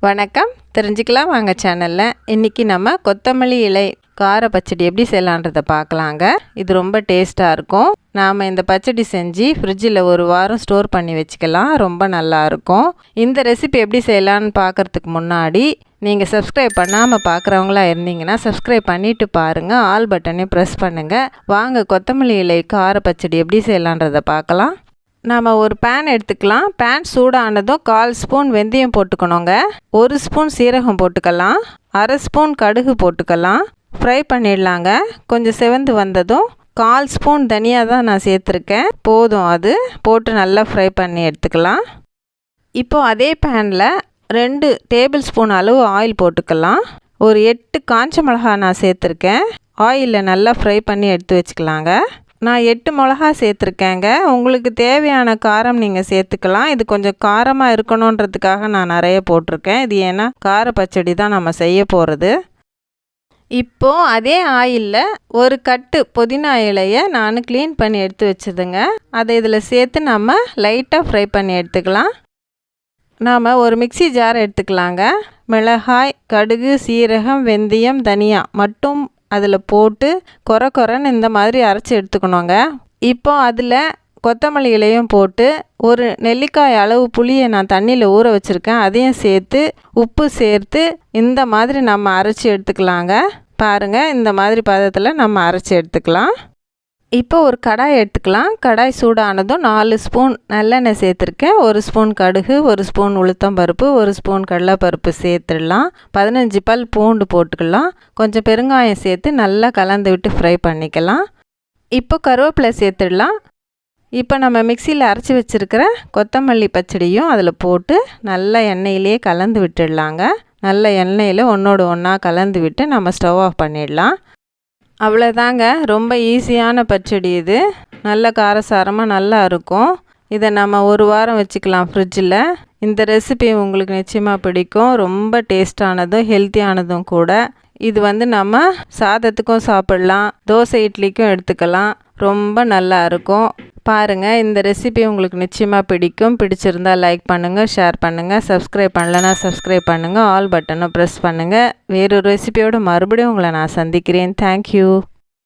வணக்கம், தெரிஞ்சுக்கலாம் வாங்க சேனலில். இன்றைக்கி நம்ம கொத்தமல்லி இலை கார பச்சடி எப்படி செய்யலான்றதை பார்க்கலாங்க. இது ரொம்ப டேஸ்ட்டாக இருக்கும். நாம் இந்த பச்சடி செஞ்சு ஃப்ரிட்ஜில் ஒரு வாரம் ஸ்டோர் பண்ணி வச்சுக்கலாம். ரொம்ப நல்லாயிருக்கும். இந்த ரெசிபி எப்படி செய்யலான்னு பார்க்குறதுக்கு முன்னாடி நீங்கள் சப்ஸ்கிரைப் பண்ணாமல் பார்க்குறவங்களா இருந்தீங்கன்னா சப்ஸ்கிரைப் பண்ணிவிட்டு பாருங்கள். ஆல் பட்டனே ப்ரெஸ் பண்ணுங்கள். வாங்க கொத்தமல்லி இலை கார பச்சடி எப்படி செய்யலான்றதை பார்க்கலாம். நாம் ஒரு பேன் எடுத்துக்கலாம். பேன் சூடானதும் 1/4 ஸ்பூன் வெந்தயம் போட்டுக்கணுங்க. 1 ஸ்பூன் சீரகம் போட்டுக்கலாம். 1/2 ஸ்பூன் கடுகு போட்டுக்கலாம். ஃப்ரை பண்ணிடலாங்க. கொஞ்சம் செவந்து வந்ததும் 1/4 ஸ்பூன் தனியா தான் நான் சேர்த்துருக்கேன். போதும், அது போட்டு நல்லா ஃப்ரை பண்ணி எடுத்துக்கலாம். இப்போது அதே பேனில் 2 டேபிள் ஸ்பூன் அளவு ஆயில் போட்டுக்கலாம். ஒரு 8 காஞ்ச மிளகா நான் சேர்த்துருக்கேன். ஆயிலில் நல்லா ஃப்ரை பண்ணி எடுத்து வச்சுக்கலாங்க. நான் 8 மிளகா சேர்த்துருக்கேங்க. உங்களுக்கு தேவையான காரம் நீங்கள் சேர்த்துக்கலாம். இது கொஞ்சம் காரமாக இருக்கணுன்றதுக்காக நான் நிறைய போட்டிருக்கேன். இது ஏன்னா கார பச்சடி தான் நம்ம செய்ய போகிறது. இப்போது அதே ஆயிலில் ஒரு கட்டு புதினா இலையை நான் க்ளீன் பண்ணி எடுத்து வச்சுதுங்க. அதை இதில் சேர்த்து நம்ம லைட்டாக ஃப்ரை பண்ணி எடுத்துக்கலாம். நாம் ஒரு மிக்ஸி ஜார் எடுத்துக்கலாங்க. மிளகாய், கடுகு, சீரகம், வெந்தயம், தனியா மட்டும் அதில் போட்டு கொரன்னு இந்த மாதிரி அரைச்சி எடுத்துக்கணுங்க. இப்போ அதில் கொத்தமல்லி இலையும் போட்டு ஒரு நெல்லிக்காய் அளவு புளியை நான் தண்ணியில் ஊற வச்சுருக்கேன். அதையும் சேர்த்து உப்பு சேர்த்து இந்த மாதிரி நம்ம அரைச்சி எடுத்துக்கலாங்க. பாருங்கள், இந்த மாதிரி பதத்தில் நம்ம அரைச்சி எடுத்துக்கலாம். இப்போ ஒரு கடாய் எடுத்துக்கலாம். கடாய் சூடானதும் 4 ஸ்பூன் நல்லெண்ணெய் சேர்த்துருக்கேன். 1 ஸ்பூன் கடுகு, 1 ஸ்பூன் உளுத்தம்பருப்பு, 1 ஸ்பூன் கடலைப்பருப்பு சேர்த்துடலாம். 15 பல் பூண்டு போட்டுக்கலாம். கொஞ்சம் பெருங்காயம் சேர்த்து நல்லா கலந்து விட்டு ஃப்ரை பண்ணிக்கலாம். இப்போ கருவேப்பிலை சேர்த்துடலாம். இப்போ நம்ம மிக்சியில் அரைச்சி வச்சுருக்கிற கொத்தமல்லி பச்சடியும் அதில் போட்டு நல்லா எண்ணெயிலே கலந்து விட்டுடலாங்க. நல்ல எண்ணெயில் ஒன்றோடு ஒன்றா கலந்து விட்டு நம்ம ஸ்டவ் ஆஃப் பண்ணிடலாம். அவ்வளோதாங்க, ரொம்ப ஈஸியான பச்சடி இது. நல்ல காரசாரமாக நல்லா இருக்கும். இதை நம்ம ஒரு வாரம் வச்சுக்கலாம் ஃப்ரிட்ஜில். இந்த ரெசிபி உங்களுக்கு நிச்சயமாக பிடிக்கும். ரொம்ப டேஸ்டானதும் ஹெல்த்தியானதும் கூட. இது நம்ம சாதத்துக்கும் சாப்பிடலாம், தோசை இட்லிக்கும் எடுத்துக்கலாம். ரொம்ப நல்லா இருக்கும். பாருங்கள், இந்த ரெசிபி உங்களுக்கு நிச்சயமாக பிடிக்கும். பிடிச்சிருந்தால் லைக் பண்ணுங்கள், ஷேர் பண்ணுங்கள். சப்ஸ்கிரைப் பண்ணலைன்னா சப்ஸ்கிரைப் பண்ணுங்கள். ஆல் பட்டனை ப்ரெஸ் பண்ணுங்கள். வேறொரு ரெசிபியோடு மறுபடியும் உங்களை நான் சந்திக்கிறேன். தேங்க்யூ.